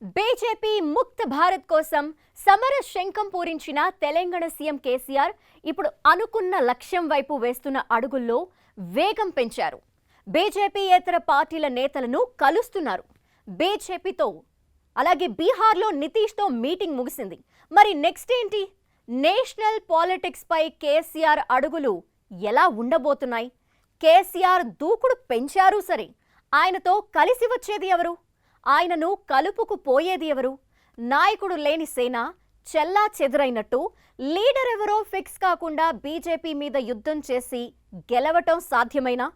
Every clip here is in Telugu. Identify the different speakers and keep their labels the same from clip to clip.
Speaker 1: బీజేపీ ముక్త భారత్ కోసం సమర శంఖం పూరించిన తెలంగాణ సీఎం కేసీఆర్ ఇప్పుడు అనుకున్న లక్ష్యం వైపు వేస్తున్న అడుగుల్లో వేగం పెంచారు. బీజేపీయేతర పార్టీల నేతలను కలుస్తున్నారు. బీజేపీతో అలాగే బీహార్లో నితీష్తో మీటింగ్ ముగిసింది. మరి నెక్స్ట్ ఏంటి? నేషనల్ పాలిటిక్స్ పై కేసీఆర్ అడుగులు ఎలా ఉండబోతున్నాయి? కేసీఆర్ దూకుడు పెంచారు సరే, ఆయనతో కలిసి వచ్చేది ఎవరు? ఆయనను కలుపుకు పోయేది ఎవరు? నాయకుడు లేని సేన చెల్లా చెదురైనట్టు లీడర్ ఎవరో ఫిక్స్ కాకుండా బీజేపీ మీద యుద్ధం చేసి గెలవటం సాధ్యమైనా?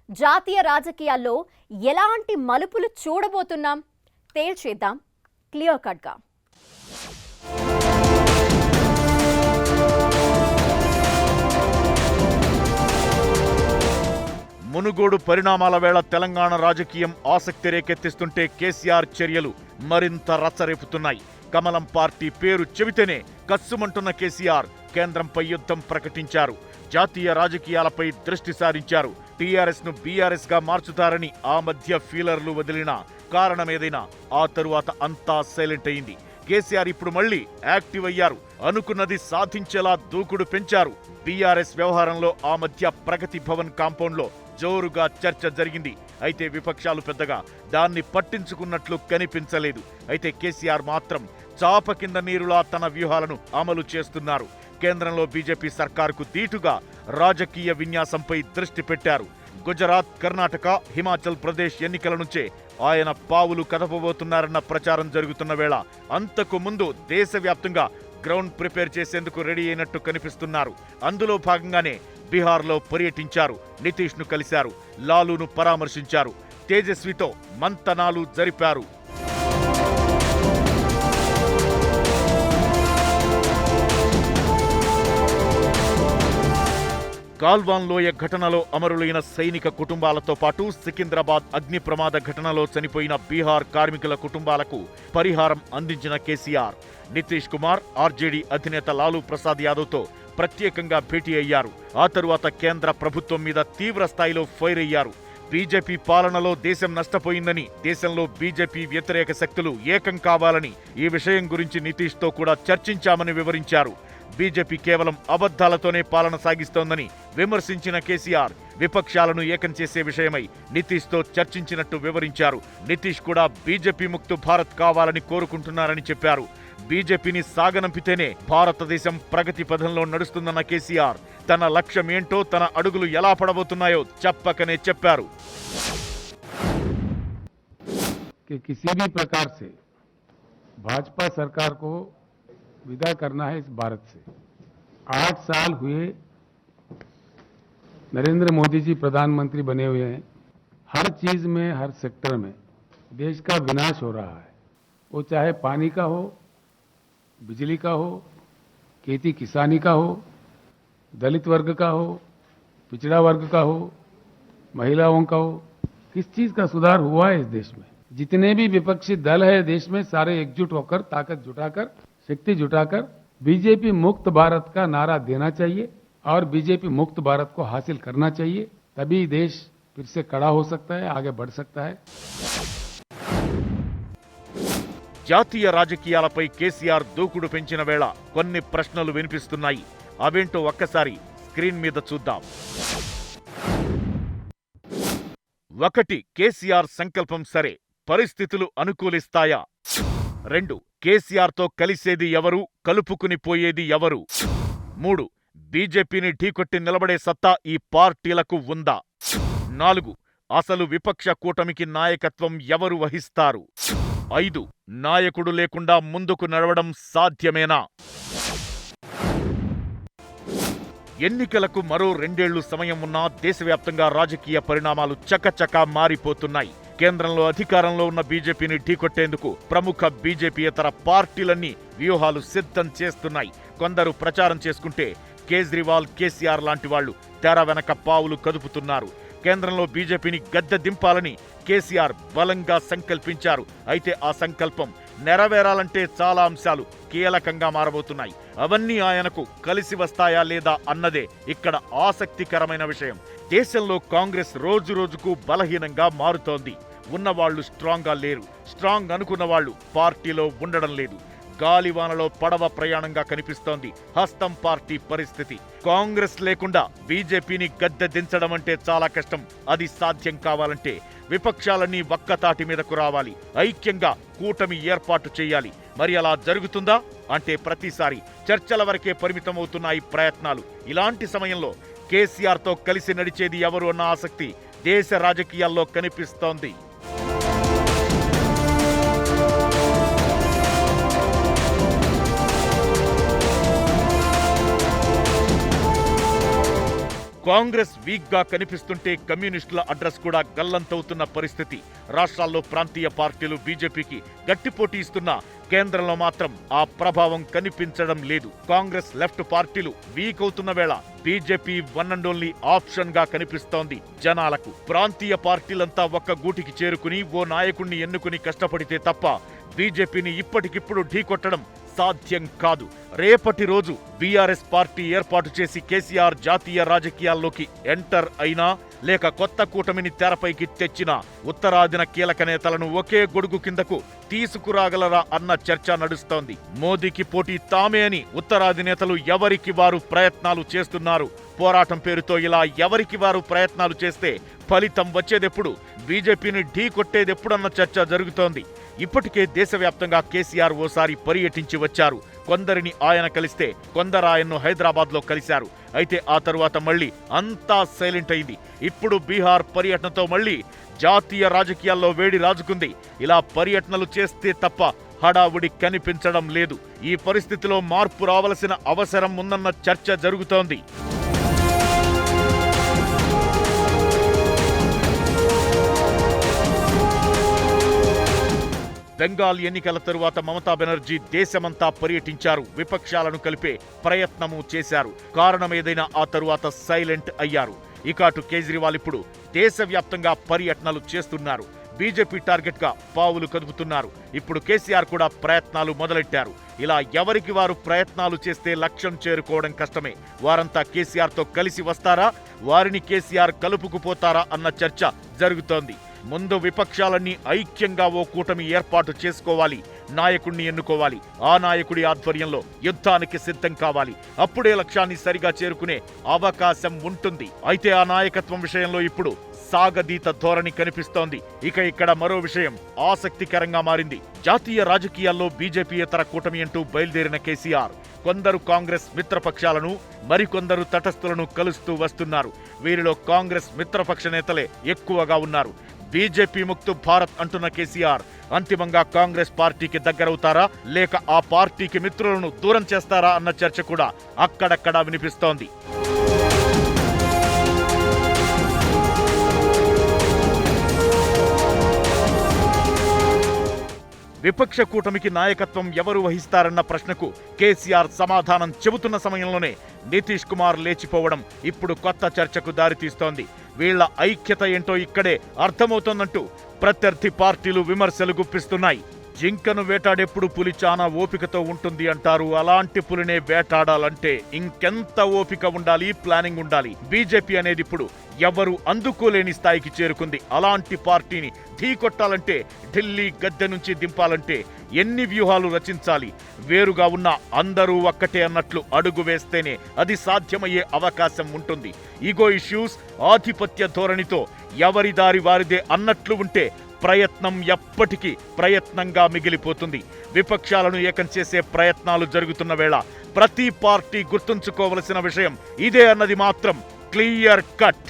Speaker 1: జాతీయ రాజకీయాల్లో ఎలాంటి మలుపులు చూడబోతున్నాం? తేల్చేద్దాం క్లియర్ కట్గా.
Speaker 2: మునుగోడు పరిణామాల వేళ తెలంగాణ రాజకీయం ఆసక్తి రేకెత్తిస్తుంటే కేసీఆర్ చర్యలు మరింత రచ్చరేపుతున్నాయి. కమలం పార్టీ పేరు చెబితేనే కస్సుమంటున్న కేసీఆర్ కేంద్రంపై యుద్ధం ప్రకటించారు. జాతీయ రాజకీయాలపై దృష్టి సారించారు. టీఆర్ఎస్ ను బీఆర్ఎస్ గా మార్చుతారని ఆ మధ్య ఫీలర్లు వదిలినా కారణమేదైనా ఆ తరువాత అంతా సైలెంట్ అయింది. కేసీఆర్ ఇప్పుడు మళ్లీ యాక్టివ్ అయ్యారు. అనుకున్నది సాధించేలా దూకుడు పెంచారు. బీఆర్ఎస్ వ్యవహారంలో ఆ మధ్య ప్రగతి భవన్ కాంపౌండ్ లో జోరుగా చర్చ జరిగింది. అయితే విపక్షాలు పెద్దగా దాన్ని పట్టించుకున్నట్లు కనిపించలేదు. అయితే కేసీఆర్ మాత్రం చాప కింద నీరులా తన వ్యూహాలను అమలు చేస్తున్నారు. కేంద్రంలో బీజేపీ సర్కారుకు దీటుగా రాజకీయ విన్యాసంపై దృష్టి పెట్టారు. గుజరాత్, కర్ణాటక, హిమాచల్ ప్రదేశ్ ఎన్నికల నుంచే ఆయన పావులు కదపబోతున్నారన్న ప్రచారం జరుగుతున్న వేళ అంతకు ముందు దేశవ్యాప్తంగా గ్రౌండ్ ప్రిపేర్ చేసేందుకు రెడీ అయినట్టు కనిపిస్తున్నారు. అందులో భాగంగానే బీహార్లో పర్యటించారు. నితీష్ ను కలిశారు. లాలూను పరామర్శించారు. తేజస్వితో మంతనాలు జరిపారు. గాల్వాన్ లోయ ఘటనలో అమరులైన సైనిక కుటుంబాలతో పాటు సికింద్రాబాద్ అగ్ని ప్రమాద ఘటనలో చనిపోయిన బీహార్ కార్మికుల కుటుంబాలకు పరిహారం అందించిన కేసీఆర్ నితీష్ కుమార్, ఆర్జేడీ అధినేత లాలూ ప్రసాద్ యాదవ్తో ప్రత్యేకంగా భేటీ అయ్యారు. ఆ తరువాత కేంద్ర ప్రభుత్వం మీద తీవ్ర స్థాయిలో ఫైర్ అయ్యారు. బీజేపీ పాలనలో దేశం నష్టపోయిందని, దేశంలో బీజేపీ వ్యతిరేక శక్తులు ఏకం కావాలని, ఈ విషయం గురించి నితీష్తో కూడా చర్చించామని వివరించారు. బీజేపీ కేవలం అబద్ధాలతోనే పాలన సాగిస్తోందని విమర్శించిన కేసీఆర్ విపక్షాలను ఏకం చేసే విషయమై నితీష్తో చర్చించినట్టు వివరించారు. నితీష్ కూడా బీజేపీ ముక్త భారత్ కావాలని కోరుకుంటున్నారని చెప్పారు. బీజేపీని సాగనంపితేనే భారతదేశం ప్రగతి పథంలో నడుస్తుందన్న కేసీఆర్ తన లక్ష్యం ఏంటో, తన అడుగులు ఎలా పడబోతున్నాయో చెప్పకనే చెప్పారు.
Speaker 3: किसी भी प्रकार से भाजपा सरकार को विदा करना है इस भारत से। 8 साल हुए नरेंद्र मोदी जी प्रधानमंत्री बने हुए हैं। हर चीज में, हर सेक्टर में देश का विनाश हो रहा है। वो चाहे पानी का हो, बिजली का हो, खेती किसानी का हो, दलित वर्ग का हो, पिछड़ा वर्ग का हो, महिलाओं का हो, किस चीज का सुधार हुआ है इस देश में? जितने भी विपक्षी दल है देश में, सारे एकजुट होकर, ताकत जुटाकर, शक्ति जुटाकर बीजेपी मुक्त भारत का नारा देना चाहिए और बीजेपी मुक्त भारत को हासिल करना चाहिए। तभी देश फिर से खड़ा हो सकता है, आगे बढ़ सकता है।
Speaker 2: జాతీయ రాజకీయాలపై కేసీఆర్ దూకుడు పెంచిన వేళ కొన్ని ప్రశ్నలు వినిపిస్తున్నాయి. అవేంటో ఒక్కసారి స్క్రీన్ మీద చూద్దాం. 1. కేసీఆర్ సంకల్పం సరే, పరిస్థితులు అనుకూలిస్తాయా? 2. కేసీఆర్తో కలిసేది ఎవరు, కలుపుకుని పోయేది ఎవరు? 3. బీజేపీని ఢీకొట్టి నిలబడే సత్తా ఈ పార్టీలకు ఉందా? 4. అసలు విపక్ష కూటమికి నాయకత్వం ఎవరు వహిస్తారు? 5. నాయకుడు లేకుండా ముందుకు నడవడం సాధ్యమేనా? ఎన్నికలకు మరో 2 ఏళ్లు సమయం ఉన్నా దేశవ్యాప్తంగా రాజకీయ పరిణామాలు చకచకా మారిపోతున్నాయి. కేంద్రంలో అధికారంలో ఉన్న బీజేపీని ఢీకొట్టేందుకు ప్రముఖ బీజేపీయేతర పార్టీలన్నీ వ్యూహాలు సిద్ధం చేస్తున్నాయి. కొందరు ప్రచారం చేసుకుంటే కేజ్రీవాల్, కేసీఆర్ లాంటి వాళ్లు తెర వెనక పావులు కదుపుతున్నారు. కేంద్రంలో బీజేపీని గద్దె దింపాలని కేసీఆర్ బలంగా సంకల్పించారు. అయితే ఆ సంకల్పం నెరవేరాలంటే చాలా అంశాలు కీలకంగా మారబోతున్నాయి. అవన్నీ ఆయనకు కలిసి వస్తాయా లేదా అన్నదే ఇక్కడ ఆసక్తికరమైన విషయం. దేశంలో కాంగ్రెస్ రోజు రోజుకు బలహీనంగా మారుతోంది. ఉన్నవాళ్లు స్ట్రాంగ్గా లేరు. స్ట్రాంగ్ అనుకున్న వాళ్ళు పార్టీలో ఉండడం లేదు. గాలివానలో పడవ ప్రయాణంగా కనిపిస్తోంది హస్తం పార్టీ పరిస్థితి. కాంగ్రెస్ లేకుండా బీజేపీని గద్దె దించడం అంటే చాలా కష్టం. అది సాధ్యం కావాలంటే విపక్షాలన్నీ ఒక్కతాటి మీదకు రావాలి, ఐక్యంగా కూటమి ఏర్పాటు చేయాలి. మరి అలా జరుగుతుందా అంటే ప్రతిసారి చర్చల వరకే పరిమితమవుతున్నాయి ప్రయత్నాలు. ఇలాంటి సమయంలో కేసీఆర్తో కలిసి నడిచేది ఎవరు అన్న ఆసక్తి దేశ రాజకీయాల్లో కనిపిస్తోంది. కాంగ్రెస్ వీక్ గా కనిపిస్తుంటే కమ్యూనిస్టుల అడ్రస్ కూడా గల్లంతవుతున్న పరిస్థితి. రాష్ట్రాల్లో ప్రాంతీయ పార్టీలు బీజేపీకి గట్టి పోటీ ఇస్తున్నా కేంద్రంలో మాత్రం ఆ ప్రభావం కనిపించడం లేదు. కాంగ్రెస్ లెఫ్ట్ పార్టీలు వీక్ అవుతున్న వేళ BJP one and only option గా కనిపిస్తోంది జనాలకు. ప్రాంతీయ పార్టీలంతా ఒక్క గూటికి చేరుకుని ఓ నాయకుణ్ణి ఎన్నుకుని కష్టపడితే తప్ప బీజేపీని ఇప్పటికిప్పుడు ఢీకొట్టడం సాధ్యం కాదు. రేపటి రోజు బీఆర్ఎస్ పార్టీ ఏర్పాటు చేసి కేసీఆర్ జాతీయ రాజకీయాల్లోకి ఎంటర్ అయినా లేక కొత్త కూటమిని తెరపైకి తెచ్చినా ఉత్తరాదిన కీలక నేతలను ఒకే గొడుగు కిందకు తీసుకురాగలరా అన్న చర్చ నడుస్తోంది. మోదీకి పోటీ తామే అని ఉత్తరాది నేతలు ఎవరికి వారు ప్రయత్నాలు చేస్తున్నారు. పోరాటం పేరుతో ఇలా ఎవరికి వారు ప్రయత్నాలు చేస్తే ఫలితం వచ్చేదెప్పుడు, బీజేపీని ఢీ కొట్టేదెప్పుడన్న చర్చ జరుగుతోంది. ఇప్పటికే దేశవ్యాప్తంగా కేసీఆర్ ఓసారి పర్యటించి వచ్చారు. కొందరిని ఆయన కలిస్తే కొందరు ఆయన్ను హైదరాబాద్ లో కలిశారు. అయితే ఆ తరువాత మళ్లీ అంతా సైలెంట్ అయింది. ఇప్పుడు బీహార్ పర్యటనతో మళ్లీ జాతీయ రాజకీయాల్లో వేడి రాజుకుంది. ఇలా పర్యటనలు చేస్తే తప్ప హడావుడి కనిపించడం లేదు. ఈ పరిస్థితిలో మార్పు రావలసిన అవసరం ఉందన్న చర్చ జరుగుతోంది. బెంగాల్ ఎన్నికల తరువాత మమతా బెనర్జీ దేశమంతా పర్యటించారు. విపక్షాలను కలిపే ప్రయత్నము చేశారు. కారణమేదైనా ఆ తరువాత సైలెంట్ అయ్యారు. ఇక అటు కేజ్రీవాల్ ఇప్పుడు దేశవ్యాప్తంగా పర్యటనలు చేస్తున్నారు. బీజేపీ టార్గెట్ గా పావులు కదుపుతున్నారు. ఇప్పుడు కేసీఆర్ కూడా ప్రయత్నాలు మొదలెట్టారు. ఇలా ఎవరికి వారు ప్రయత్నాలు చేస్తే లక్ష్యం చేరుకోవడం కష్టమే. వారంతా కేసీఆర్ తో కలిసి వస్తారా, వారిని కేసీఆర్ కలుపుకుపోతారా అన్న చర్చ జరుగుతోంది. ముందు విపక్షాలన్నీ ఐక్యంగా ఓ కూటమి ఏర్పాటు చేసుకోవాలి, నాయకుణ్ణి ఎన్నుకోవాలి. ఆ నాయకుడి ఆధ్వర్యంలో యుద్ధానికి సిద్ధం కావాలి. అప్పుడే లక్ష్యాన్ని సరిగా చేరుకునే అవకాశం ఉంటుంది. అయితే ఆ నాయకత్వం విషయంలో ఇప్పుడు సాగదీత ధోరణి కనిపిస్తోంది. ఇక ఇక్కడ మరో విషయం ఆసక్తికరంగా మారింది. జాతీయ రాజకీయాల్లో బీజేపీయేతర కూటమి అంటూ బయలుదేరిన కేసీఆర్ కొందరు కాంగ్రెస్ మిత్రపక్షాలను, మరికొందరు తటస్థులను కలుస్తూ వస్తున్నారు. వీరిలో కాంగ్రెస్ మిత్రపక్ష నేతలే ఎక్కువగా ఉన్నారు. బీజేపీ ముక్తు భారత్ అంటున్న కేసీఆర్ అంతిమంగా కాంగ్రెస్ పార్టీకి దగ్గరవుతారా లేక ఆ పార్టీకి మిత్రులను దూరం చేస్తారా అన్న చర్చ కూడా అక్కడక్కడా వినిపిస్తోంది. విపక్ష కూటమికి నాయకత్వం ఎవరు వహిస్తారన్న ప్రశ్నకు కేసీఆర్ సమాధానం చెబుతున్న సమయంలోనే నితీష్ కుమార్ లేచిపోవడం ఇప్పుడు కొత్త చర్చకు దారితీస్తోంది. వీళ్ల ఐక్యత ఏంటో ఇక్కడే అర్థమవుతోందంటూ ప్రత్యర్థి పార్టీలు విమర్శలు గుప్పిస్తున్నాయి. జింకను వేటాడేప్పుడు పులి చాలా ఓపికతో ఉంటుంది అంటారు. అలాంటి పులినే వేటాడాలంటే ఇంకెంత ఓపిక ఉండాలి, ప్లానింగ్ ఉండాలి. బీజేపీ అనేది ఇప్పుడు ఎవరు అందుకోలేని స్థాయికి చేరుకుంది. అలాంటి పార్టీని ఢీకొట్టాలంటే, ఢిల్లీ గద్దె నుంచి దింపాలంటే ఎన్ని వ్యూహాలు రచించాలి. వేరుగా ఉన్న అందరూ ఒక్కటే అన్నట్లు అడుగు వేస్తేనే అది సాధ్యమయ్యే అవకాశం ఉంటుంది. ఈగో ఇష్యూస్, ఆధిపత్య ధోరణితో ఎవరి దారి వారిదే అన్నట్లు ఉంటే ప్రయత్నం ఎప్పటికీ ప్రయత్నంగా మిగిలిపోతుంది. విపక్షాలను ఏకం చేసే ప్రయత్నాలు జరుగుతున్న వేళ ప్రతి పార్టీ గుర్తుంచుకోవలసిన విషయం ఇదే అన్నది మాత్రం క్లియర్ కట్.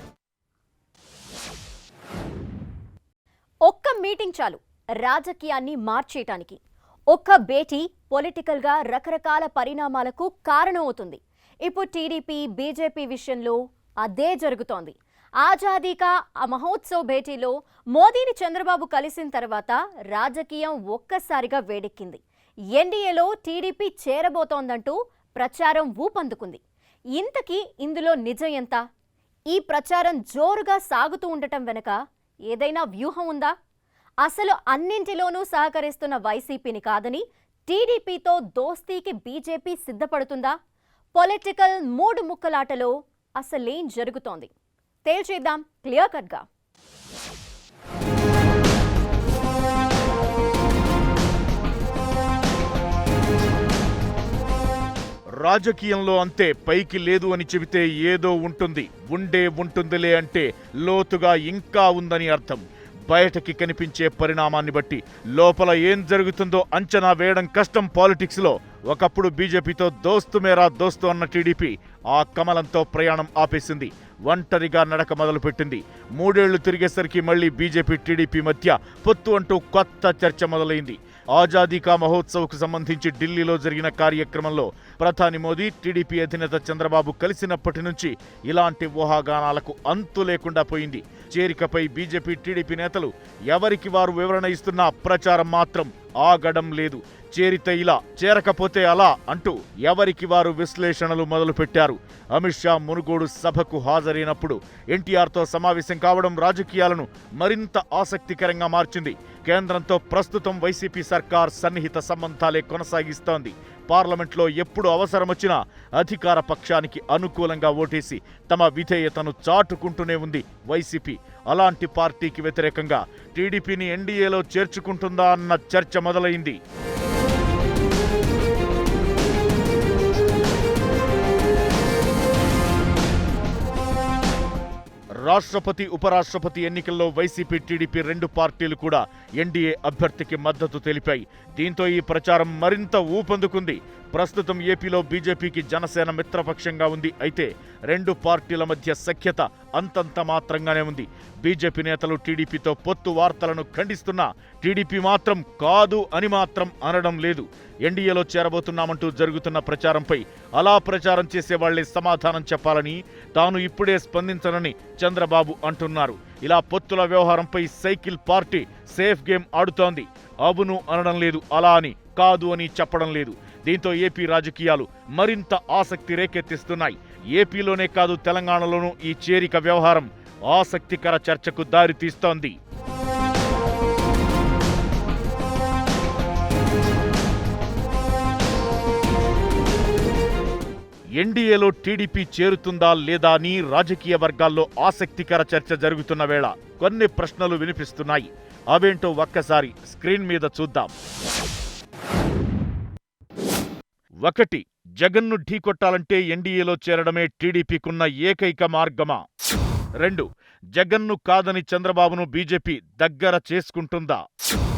Speaker 1: ఒక్క మీటింగ్ చాలు రాజకీయాన్ని మార్చేయటానికి. ఒక్క భేటీ పొలిటికల్ గా రకరకాల పరిణామాలకు కారణమవుతుంది. ఇప్పుడు టీడీపీ, బీజేపీ విషయంలో అదే జరుగుతోంది. ఆజాదీ కా మహోత్సవ్ భేటీలో మోదీని చంద్రబాబు కలిసిన తర్వాత రాజకీయం ఒక్కసారిగా వేడెక్కింది. ఎన్డీఏలో టీడీపీ చేరబోతోందంటూ ప్రచారం ఊపందుకుంది. ఇంతకీ ఇందులో నిజం ఎంత? ఈ ప్రచారం జోరుగా సాగుతూ ఉండటం వెనుక ఏదైనా వ్యూహం ఉందా? అసలు అన్నింటిలోనూ సహకరిస్తున్న వైసీపీని కాదని టీడీపీతో దోస్తీకి బీజేపీ సిద్ధపడుతుందా? పొలిటికల్ మూడు ముక్కలాటలో అసలేం జరుగుతోంది? తేల్చేద్దాం క్లియర్ కట్గా.
Speaker 2: రాజకీయంలో అంతే, పైకి లేదు అని చెబితే ఏదో ఉంటుంది, ఉంటుందిలే అంటే లోతుగా ఇంకా ఉందని అర్థం. బయటకి కనిపించే పరిణామాన్ని బట్టి లోపల ఏం జరుగుతుందో అంచనా వేయడం కష్టం పాలిటిక్స్లో. ఒకప్పుడు బీజేపీతో దోస్తు మేరా దోస్తు అన్న టీడీపీ ఆ కమలంతో ప్రయాణం ఆపేసింది. ఒంటరిగా నడక మొదలుపెట్టింది. 3 ఏళ్లు తిరిగేసరికి మళ్లీ బీజేపీ టీడీపీ మధ్య పొత్తు అంటూ కొత్త చర్చ మొదలైంది. ఆజాదీ కా మహోత్సవ్కు సంబంధించి ఢిల్లీలో జరిగిన కార్యక్రమంలో ప్రధాని మోదీ, టీడీపీ అధినేత చంద్రబాబు కలిసినప్పటి నుంచి ఇలాంటి ఊహాగానాలకు అంతు లేకుండా పోయింది. చేరికపై బీజేపీ టీడీపీ నేతలు ఎవరికి వారు వివరణ ఇస్తున్నా ప్రచారం మాత్రం ఆగడం లేదు. చేరితే ఇలా, చేరకపోతే అలా అంటూ ఎవరికి వారు విశ్లేషణలు మొదలుపెట్టారు. అమిత్ షా మునుగోడు సభకు హాజరైనప్పుడు ఎన్టీఆర్తో సమావేశం కావడం రాజకీయాలను మరింత ఆసక్తికరంగా మార్చింది. కేంద్రంతో ప్రస్తుతం వైసీపీ సర్కార్ సన్నిహిత సంబంధాలే కొనసాగిస్తోంది. పార్లమెంట్లో ఎప్పుడు అవసరమొచ్చినా అధికార పక్షానికి అనుకూలంగా ఓటేసి తమ విధేయతను చాటుకుంటూనే ఉంది వైసీపీ. అలాంటి పార్టీకి వ్యతిరేకంగా టీడీపీని ఎన్డీఏలో చేర్చుకుంటుందా అన్న చర్చ మొదలైంది. రాష్ట్రపతి, ఉపరాష్ట్రపతి ఎన్నికల్లో వైసీపీ, టీడీపీ 2 పార్టీలు కూడా ఎన్డీఏ అభ్యర్థికి మద్దతు తెలిపాయి. దీంతో ఈ ప్రచారం మరింత ఊపందుకుంది. ప్రస్తుతం ఏపీలో బీజేపీకి జనసేన మిత్రపక్షంగా ఉంది. అయితే 2 పార్టీల మధ్య సఖ్యత అంతంత మాత్రంగానే ఉంది. బీజేపీ నేతలు టీడీపీతో పొత్తు వార్తలను ఖండిస్తున్నా టీడీపీ మాత్రం కాదు అని మాత్రం అనడం లేదు. ఎన్డీఏలో చేరబోతున్నామంటూ జరుగుతున్న ప్రచారంపై అలా ప్రచారం చేసే వాళ్లే సమాధానం చెప్పాలని, తాను ఇప్పుడే స్పందించనని చంద్రబాబు అంటున్నారు. ఇలా పొత్తుల వ్యవహారంపై సైకిల్ పార్టీ సేఫ్ గేమ్ ఆడుతోంది. అవును అనడం లేదు, అలా అని కాదు అని చెప్పడం లేదు. దీంతో ఏపీ రాజకీయాలు మరింత ఆసక్తి రేకెత్తిస్తున్నాయి. ఏపీలోనే కాదు, తెలంగాణలోనూ ఈ చేరిక వ్యవహారం ఆసక్తికర చర్చకు దారితీస్తోంది. ఎన్డీఏలో టీడీపీ చేరుతుందా లేదా అని రాజకీయ వర్గాల్లో ఆసక్తికర చర్చ జరుగుతున్న వేళ కొన్ని ప్రశ్నలు వినిపిస్తున్నాయి. అవేంటో ఒక్కసారి స్క్రీన్ మీద చూద్దాం. 1. జగన్ను ఢీకొట్టాలంటే ఎన్డీఏలో చేరడమే టీడీపీకున్న ఏకైక మార్గమా? 2. జగన్ను కాదని చంద్రబాబును బీజేపీ దగ్గర చేసుకుంటుందా?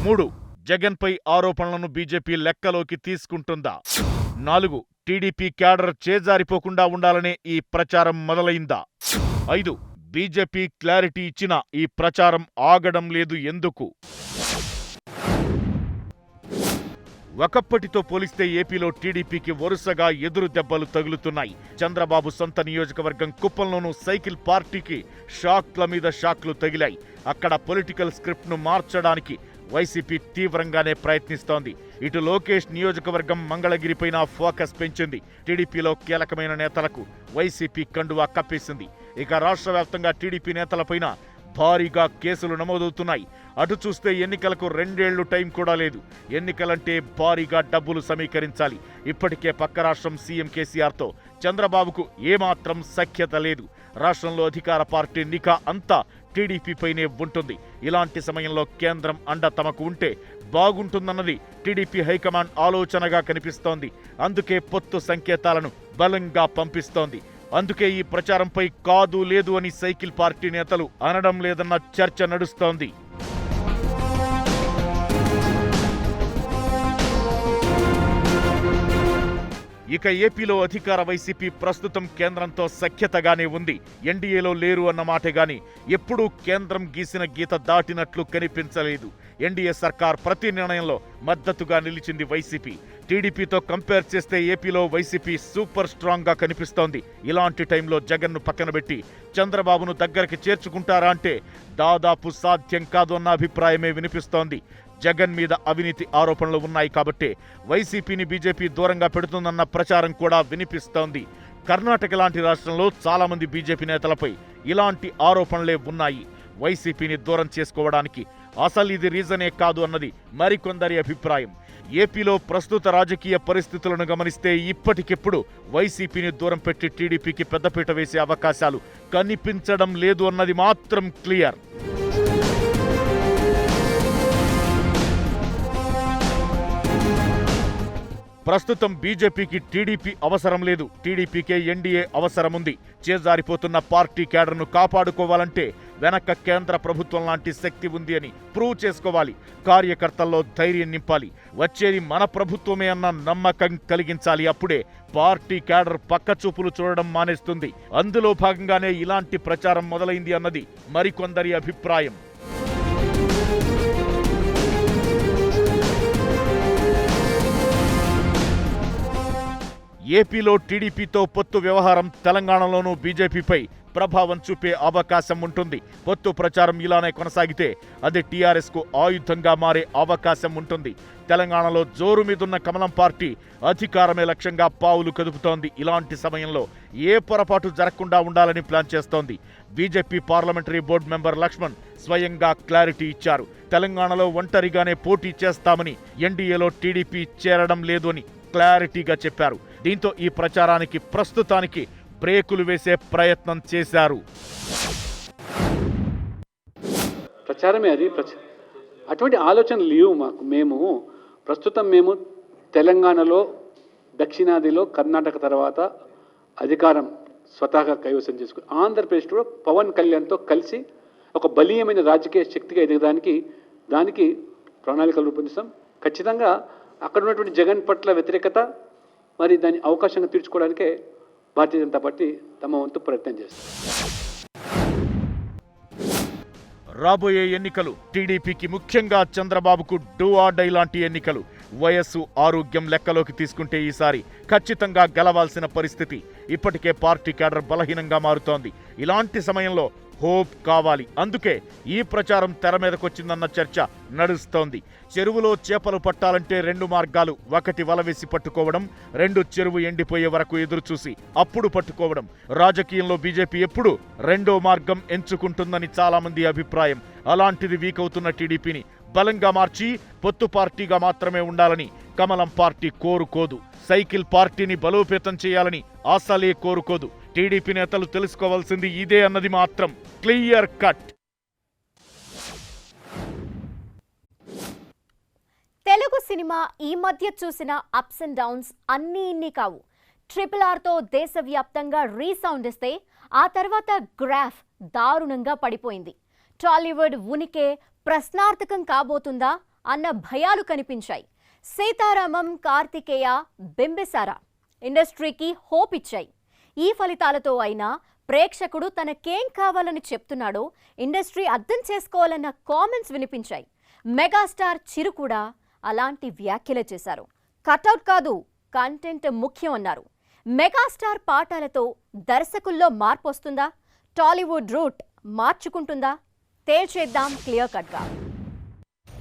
Speaker 2: 3. జగన్పై ఆరోపణలను బీజేపీ లెక్కలోకి తీసుకుంటుందా? 4. టీడీపీ క్యాడర్ చేజారిపోకుండా ఉండాలనే ఈ ప్రచారం మొదలైందా? 5. బీజేపీ క్లారిటీ ఇచ్చినా ఈ ప్రచారం ఆగడం లేదు ఎందుకు? ఒకప్పటితో పోలిస్తే ఏపీలో టీడీపీకి వరుసగా ఎదురు దెబ్బలు తగులుతున్నాయి. చంద్రబాబు సొంత నియోజకవర్గం కుప్పంలోనూ సైకిల్ పార్టీకి షాక్ల మీద షాక్లు తగిలాయి. అక్కడ పొలిటికల్ స్క్రిప్ట్ను మార్చడానికి వైసీపీ తీవ్రంగానే ప్రయత్నిస్తోంది. ఇటు లోకేష్ నియోజకవర్గం మంగళగిరిపైన ఫోకస్ పెంచింది. టీడీపీలో కీలకమైన నేతలకు వైసీపీ కండువా కప్పేసింది. ఇక రాష్ట్ర వ్యాప్తంగా టీడీపీ నేతలపైన భారీగా కేసులు నమోదవుతున్నాయి. అటు చూస్తే ఎన్నికలకు 2 ఏళ్లు టైం కూడా లేదు. ఎన్నికలంటే భారీగా డబ్బులు సమీకరించాలి. ఇప్పటికే పక్క రాష్ట్రం సీఎం కేసీఆర్తో చంద్రబాబుకు ఏమాత్రం సఖ్యత లేదు. రాష్ట్రంలో అధికార పార్టీ నిఘా అంతా టీడీపీపైనే ఉంటుంది. ఇలాంటి సమయంలో కేంద్రం అండ తమకు ఉంటే బాగుంటుందన్నది టీడీపీ హైకమాండ్ ఆలోచనగా కనిపిస్తోంది. అందుకే పొత్తు సంకేతాలను బలంగా పంపిస్తోంది. అందుకే ఈ ప్రచారంపై కాదు లేదు అని సైకిల్ పార్టీ నేతలు అనడం లేదన్న చర్చ నడుస్తోంది. ఇక ఏపీలో అధికార వైసీపీ ప్రస్తుతం కేంద్రంతో సఖ్యతగానే ఉంది. ఎన్డీఏలో లేరు అన్న మాటే గాని ఎప్పుడూ కేంద్రం గీసిన గీత దాటినట్లు కనిపించలేదు. ఎన్డీఏ సర్కార్ ప్రతి నిర్ణయంలో మద్దతుగా నిలిచింది వైసీపీ. టీడీపీతో కంపేర్ చేస్తే ఏపీలో వైసీపీ సూపర్ స్ట్రాంగ్ గా కనిపిస్తోంది. ఇలాంటి టైంలో జగన్ను పక్కన పెట్టి చంద్రబాబును దగ్గరికి చేర్చుకుంటారా అంటే దాదాపు సాధ్యం కాదు అన్న అభిప్రాయమే వినిపిస్తోంది. జగన్ మీద అవినీతి ఆరోపణలు ఉన్నాయి కాబట్టే వైసీపీని బీజేపీ దూరంగా పెడుతుందన్న ప్రచారం కూడా వినిపిస్తోంది. కర్ణాటక లాంటి రాష్ట్రంలో చాలా మంది బీజేపీ నేతలపై ఇలాంటి ఆరోపణలే ఉన్నాయి. వైసీపీని దూరం చేసుకోవడానికి అసలు ఇది రీజనే కాదు అన్నది మరికొందరి అభిప్రాయం. ఏపీలో ప్రస్తుత రాజకీయ పరిస్థితులను గమనిస్తే ఇప్పటికిప్పుడు వైసీపీని దూరం పెట్టి టీడీపీకి పెద్దపీట వేసే అవకాశాలు కనిపించడం లేదు అన్నది మాత్రం క్లియర్. ప్రస్తుతం బీజేపీకి టీడీపీ అవసరం లేదు, టీడీపీకే ఎన్డీఏ అవసరం ఉంది. చేజారిపోతున్న పార్టీ కేడర్ను కాపాడుకోవాలంటే వెనక కేంద్ర ప్రభుత్వం లాంటి శక్తి ఉంది అని ప్రూవ్ చేసుకోవాలి. కార్యకర్తల్లో ధైర్యం నింపాలి. వచ్చేది మన ప్రభుత్వమే అన్న నమ్మకం కలిగించాలి. అప్పుడే పార్టీ కేడర్ పక్కచూపులు చూడడం మానేస్తుంది. అందులో భాగంగానే ఇలాంటి ప్రచారం మొదలైంది అన్నది మరికొందరి అభిప్రాయం. ఏపీలో టీడీపీతో పొత్తు వ్యవహారం తెలంగాణలోనూ బీజేపీపై ప్రభావం చూపే అవకాశం ఉంటుంది. పొత్తు ప్రచారం ఇలానే కొనసాగితే అది టీఆర్ఎస్కు ఆయుధంగా మారే అవకాశం ఉంటుంది. తెలంగాణలో జోరు మీదున్న కమలం పార్టీ అధికారమే లక్ష్యంగా పావులు కదుపుతోంది. ఇలాంటి సమయంలో ఏ పొరపాటు జరగకుండా ఉండాలని ప్లాన్ చేస్తోంది. BJP parliamentary board member Laxman స్వయంగా క్లారిటీ ఇచ్చారు. తెలంగాణలో ఒంటరిగానే పోటీ చేస్తామని, ఎన్డీఏలో టీడీపీ చేరడం లేదు అని క్లారిటీగా చెప్పారు. దీంతో ఈ ప్రచారానికి ప్రస్తుతానికి బ్రేకులు వేసే ప్రయత్నం చేశారు.
Speaker 4: ప్రచారమే అది. అటువంటి ఆలోచనలు లేవు మాకు. మేము తెలంగాణలో, దక్షిణాదిలో కర్ణాటక తర్వాత అధికారం స్వతహాగా కైవసం చేసుకుని ఆంధ్రప్రదేశ్లో పవన్ కళ్యాణ్తో కలిసి ఒక బలీయమైన రాజకీయ శక్తిగా ఎదగడానికి దానికి ప్రణాళికలు రూపొందిస్తాం. ఖచ్చితంగా అక్కడ ఉన్నటువంటి జగన్ పట్ల వ్యతిరేకత మరి దాని అవకాశంగా తీర్చుకోవడానికే భారతీయ జనతా పార్టీ తమ వంతు ప్రయత్నం చేస్తుంది.
Speaker 2: రాబోయే ఎన్నికలు టీడీపీకి, ముఖ్యంగా చంద్రబాబుకు డూ ఆర్ డై లాంటి ఎన్నికలు. వయస్సు, ఆరోగ్యం లెక్కలోకి తీసుకుంటే ఈసారి ఖచ్చితంగా గెలవాల్సిన పరిస్థితి. ఇప్పటికే పార్టీ కేడర్ బలహీనంగా మారుతోంది. ఇలాంటి సమయంలో హోప్ కావాలి. అందుకే ఈ ప్రచారం తెర మీదకొచ్చిందన్న చర్చ నడుస్తోంది. చెరువులో చేపలు పట్టాలంటే రెండు మార్గాలు. ఒకటి వల వేసి పట్టుకోవడం, రెండు చెరువు ఎండిపోయే వరకు ఎదురుచూసి అప్పుడు పట్టుకోవడం. రాజకీయంలో బీజేపీ ఎప్పుడు రెండో మార్గం ఎంచుకుంటుందని చాలా మంది అభిప్రాయం. అలాంటిది వీక్ అవుతున్న టీడీపీని బలంగా మార్చి పొత్తు పార్టీగా మాత్రమే ఉండాలని కమలం పార్టీ కోరుకోదు. సైకిల్ పార్టీని బలోపేతం చేయాలని అసలే కోరుకోదు. టీడీపీ నేతలు తెలుసుకోవాల్సింది ఇదే అన్నది మాత్రం క్లియర్ కట్.
Speaker 1: తెలుగు సినిమా ఈ మధ్య చూసిన అప్స్ అండ్ డౌన్స్ అన్నీ ఇన్ని కావు. RRRతో దేశవ్యాప్తంగా రీసౌండ్ ఇస్తే ఆ తర్వాత గ్రాఫ్ దారుణంగా పడిపోయింది. టాలీవుడ్ ఉనికే ప్రశ్నార్థకం కాబోతుందా అన్న భయాలు కనిపించాయి. సీతారామం, కార్తికేయ, బింబిసారా ఇండస్ట్రీకి హోప్ ఇచ్చాయి. ఈ ఫలితాలతో అయినా ప్రేక్షకుడు తనకేం కావాలని చెప్తున్నాడో ఇండస్ట్రీ అర్థం చేసుకోవాలన్న కామెంట్స్ వినిపించాయి. మెగాస్టార్ చిరు కూడా అలాంటి వ్యాఖ్యలు చేశారు. కటౌట్ కాదు, కంటెంట్ ముఖ్యం అన్నారు. మెగాస్టార్ పాఠాలతో దర్శకుల్లో మార్పు వస్తుందా? టాలీవుడ్ రూట్ మార్చుకుంటుందా? తేల్చేద్దాం క్లియర్ కట్గా.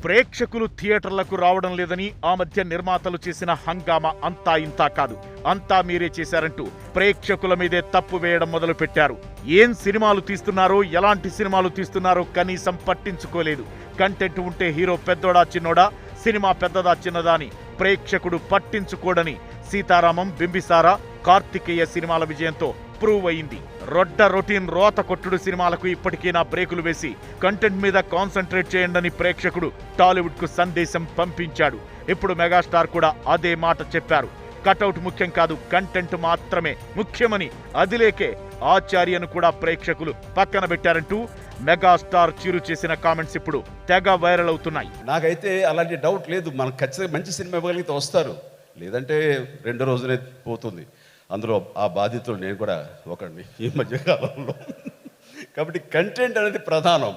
Speaker 2: ప్రేక్షకులు థియేటర్లకు రావడం లేదని ఆ మధ్య నిర్మాతలు చేసిన హంగామా అంతా ఇంతా కాదు. అంతా మీరే చేశారంటూ ప్రేక్షకుల మీదే తప్పు వేయడం మొదలు పెట్టారు. ఏం సినిమాలు తీస్తున్నారో, ఎలాంటి సినిమాలు తీస్తున్నారో కనీసం పట్టించుకోలేదు. కంటెంట్ ఉంటే హీరో పెద్దోడా చిన్నోడా, సినిమా పెద్దదా చిన్నదా అని ప్రేక్షకుడు పట్టించుకోడని సీతారామం, బింబిసారా, కార్తికేయ సినిమాల విజయంతో ప్రూవ్ అయింది. రొటీన్ రోత కొట్టుడు సినిమాలకు ఇప్పటికైనా బ్రేకులు వేసి కంటెంట్ మీద కాన్సంట్రేట్ చేయండి ప్రేక్షకుడు టాలీవుడ్ కు సందేశం పంపించాడు. ఇప్పుడు మెగాస్టార్ కూడా అదే మాట చెప్పారు. కటౌట్ ముఖ్యం కాదు, కంటెంట్ మాత్రమే ముఖ్యమని అదిలేకే ఆచార్యను కూడా ప్రేక్షకులు పక్కన పెట్టారంటూ మెగాస్టార్ చిరు చేసిన కామెంట్స్ ఇప్పుడు తెగ వైరల్ అవుతున్నాయి.
Speaker 5: నాకైతే అలాంటి డౌట్ లేదు. మనకు ఖచ్చితంగా మంచి సినిమా ఇవ్వగలిగితే వస్తారు, లేదంటే 2 రోజులే పోతుంది. అందులో ఆ బాధితులు నేను కూడా ఒకడిని ఈ మధ్య కాలంలో. కాబట్టి కంటెంట్ అనేది ప్రధానం.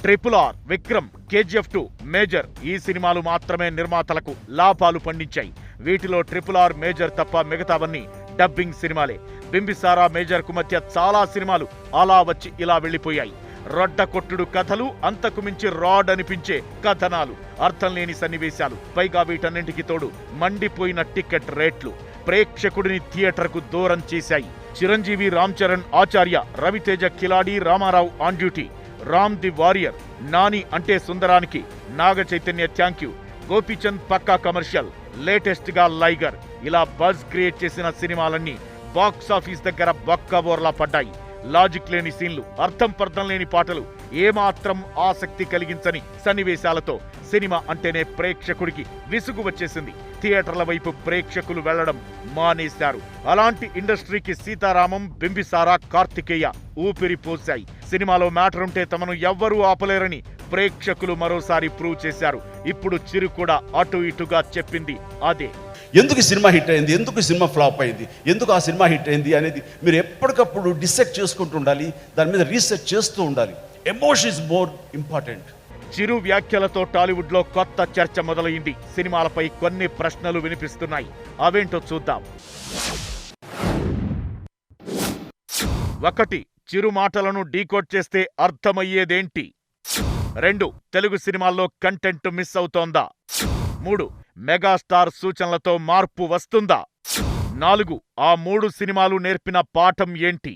Speaker 2: RRR, విక్రమ్, KGF2, మేజర్ ఈ సినిమాలు మాత్రమే నిర్మాతలకు లాభాలు పండించాయి. వీటిలో RRR, మేజర్ తప్ప మిగతావన్నీ డబ్బింగ్ సినిమాలే. బింబిసారా, మేజర్ కు మధ్య చాలా సినిమాలు అలా వచ్చి ఇలా వెళ్ళిపోయాయి. రొడ్డ కొట్టుడు కథలు, అంతకు మించి రాడ్ అనిపించే కథనాలు, అర్థం లేని సన్నివేశాలు, పైగా వీటన్నింటికి తోడు మండిపోయిన టికెట్ రేట్లు ప్రేక్షకుడిని థియేటర్కు దూరం చేశాయి. Chiranjeevi, Ram Charan, Acharya, Ravi Teja Khiladi, Ramarao on duty, Ram the warrior, Nani Ante Sundaraniki, Naga Chaitanya thank you, Gopichand Pakka commercial, latest గా లైగర్, ఇలా బజ్ క్రియేట్ చేసిన సినిమాలన్నీ బాక్స్ ఆఫీస్ దగ్గర బొక్కబోర్లా పడ్డాయి. లాజిక్ లేని సీన్లు, అర్థం పర్థం లేని పాటలు, ఏమాత్రం ఆసక్తి కలిగించని సన్నివేశాలతో సినిమా అంటేనే ప్రేక్షకుడికి విసుగు వచ్చేసింది. థియేటర్ల వైపు ప్రేక్షకులు వెళ్లడం మానేశారు. అలాంటి ఇండస్ట్రీకి సీతారామం, బింబిసారా, కార్తికేయ ఊపిరి పోశాయి. సినిమాలో మ్యాటర్ ఉంటే తమను ఎవ్వరూ ఆపలేరని ప్రేక్షకులు మరోసారి ప్రూవ్ చేశారు. ఇప్పుడు చిరు కూడా అటు ఇటుగా చెప్పింది అదే.
Speaker 5: ఎందుకు సినిమా హిట్ అయింది, ఎందుకు సినిమా ఫ్లాప్ అయింది, ఎందుకు ఆ సినిమా హిట్ అయింది అనేది మీరు ఎప్పటికప్పుడు డిసెక్ట్ చేసుకుంటూ ఉండాలి, దాని మీద రీసెర్చ్ చేస్తూ ఉండాలి. Emotion is more important.
Speaker 2: Chiru వ్యాఖ్యలతో టాలీవుడ్ లో కొత్త చర్చ మొదలైంది. సినిమాలపై కొన్ని ప్రశ్నలు వినిపిస్తున్నాయి. అవేంటో చూద్దాం. 1. చిరు మాటలను డీకోడ్ చేస్తే అర్థమయ్యేదేంటి? 2. తెలుగు సినిమాల్లో కంటెంట్ మిస్ అవుతోందా? 3. మెగాస్టార్ సూచనలతో మార్పు వస్తుందా? 4. ఆ 3 సినిమాలు నేర్పిన పాఠం ఏంటి?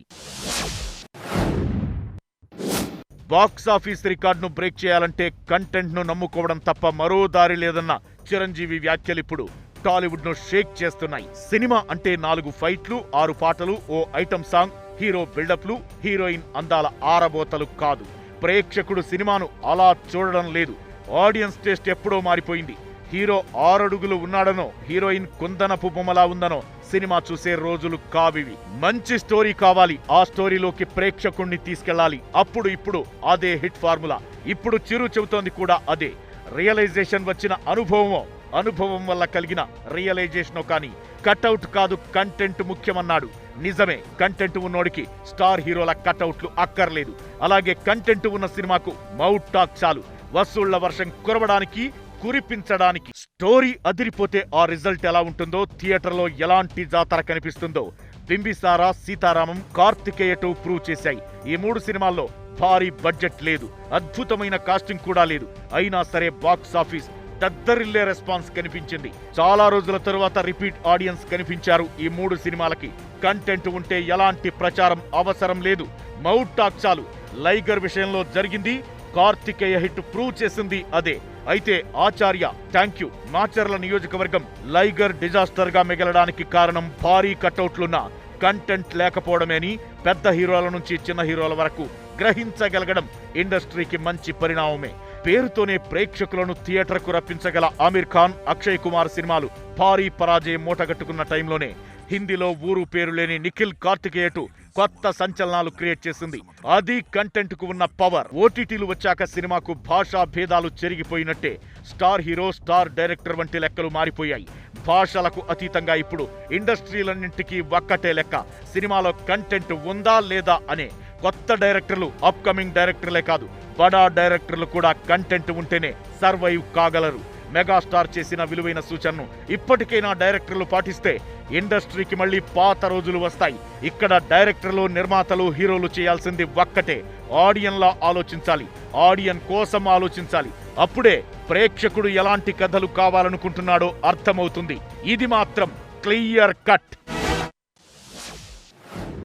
Speaker 2: బాక్సాఫీస్ రికార్డును బ్రేక్ చేయాలంటే కంటెంట్ను నమ్ముకోవడం తప్ప మరో దారి లేదన్న చిరంజీవి వ్యాఖ్యలిప్పుడు టాలీవుడ్ ను షేక్ చేస్తున్నాయి. సినిమా అంటే 4 ఫైట్లు, 6 పాటలు, ఓ ఐటమ్ సాంగ్, హీరో బిల్డప్లు, హీరోయిన్ అందాల ఆరబోతలు కాదు. ప్రేక్షకుడు సినిమాను అలా చూడడం లేదు. ఆడియన్స్ టేస్ట్ ఎప్పుడో మారిపోయింది. హీరో 6 అడుగులు ఉన్నాడనో, హీరోయిన్ కుందనపు బొమ్మలా ఉందనో సినిమా చూసే రోజులు కావివి. మంచి స్టోరీ కావాలి, ఆ స్టోరీలోకి ప్రేక్షకుణ్ణి తీసుకెళ్లాలి. అప్పుడు ఇప్పుడు అదే హిట్ ఫార్ములా. ఇప్పుడు చిరు చెబుతోంది కూడా అదే. రియలైజేషన్ వచ్చిన అనుభవం వల్ల కలిగిన రియలైజేషనో కానీ కట్అవుట్ కాదు, కంటెంట్ ముఖ్యమన్నాడు. నిజమే, కంటెంట్ ఉన్నోడికి స్టార్ హీరోల కట్అవుట్లు అక్కర్లేదు. అలాగే కంటెంట్ ఉన్న సినిమాకు మౌత్ టాక్ చాలు. వసూళ్ల వర్షం కురవడానికి, కురిపించడానికి. స్టోరీ అదిరిపోతే ఆ రిజల్ట్ ఎలా ఉంటుందో, థియేటర్లో ఎలాంటి జాతర కనిపిస్తుందో బింబిసారా, సీతారామం, కార్తికేయ 2 ప్రూవ్ చేశాయి. ఈ 3 సినిమాల్లో భారీ బడ్జెట్ లేదు, అద్భుతమైన కాస్టింగ్ కూడా లేదు. అయినా సరే బాక్స్ ఆఫీస్ దద్దరిల్లే రెస్పాన్స్ కనిపించింది. చాలా రోజుల తరువాత రిపీట్ ఆడియన్స్ కనిపించారు ఈ 3 సినిమాలకి. కంటెంట్ ఉంటే ఎలాంటి ప్రచారం అవసరం లేదు, మౌత్ టాక్ చాలు. లైగర్ విషయంలో జరిగింది, కార్తికేయ హిట్ ప్రూవ్ చేసింది అదే. అయితే ఆచార్య థ్యాంక్ యూ మాచర్ల నియోజకవర్గం లైగర్ డిజాస్టర్ గా మిగలడానికి కారణం భారీ కట్అవుట్లున్న కంటెంట్ లేకపోవడమేని పెద్ద హీరోల నుంచి చిన్న హీరోల వరకు గ్రహించగలగడం ఇండస్ట్రీకి మంచి పరిణామమే. పేరుతోనే ప్రేక్షకులను థియేటర్కు రప్పించగల ఆమిర్ ఖాన్, అక్షయ్ కుమార్ సినిమాలు భారీ పరాజయం మూటగట్టుకున్న టైంలోనే హిందీలో ఊరు పేరు లేని నిఖిల్ కార్తికేయ 2 కొత్త సంచలనాలు క్రియేట్ చేసింది. అది కంటెంట్ కు ఉన్న పవర్. ఓటీటీలు వచ్చాక సినిమాకు భాషా భేదాలు చెరిగిపోయినట్టే స్టార్ హీరో, స్టార్ డైరెక్టర్ వంటి లెక్కలు మారిపోయాయి. భాషలకు అతీతంగా ఇప్పుడు ఇండస్ట్రీలన్నింటికీ ఒక్కటే లెక్క, సినిమాలో కంటెంట్ ఉందా లేదా అనే. కొత్త డైరెక్టర్లు, అప్కమింగ్ డైరెక్టర్లే కాదు, బడా డైరెక్టర్లు కూడా కంటెంట్ ఉంటేనే సర్వైవ్ కాగలరు. మెగాస్టార్ చేసిన విలువైన సూచనను ఇప్పటికైనా డైరెక్టర్లు పాటిస్తే ఇండస్ట్రీకి మళ్లీ పాత రోజులు వస్తాయి. ఇక్కడ డైరెక్టర్లు, నిర్మాతలు, హీరోలు చేయాల్సింది ఒక్కటే, ఆడియన్లా ఆలోచించాలి, ఆడియన్ కోసం ఆలోచించాలి. అప్పుడే ప్రేక్షకుడు ఎలాంటి కథలు కావాలనుకుంటున్నాడో అర్థమవుతుంది. ఇది మాత్రం క్లియర్ కట్.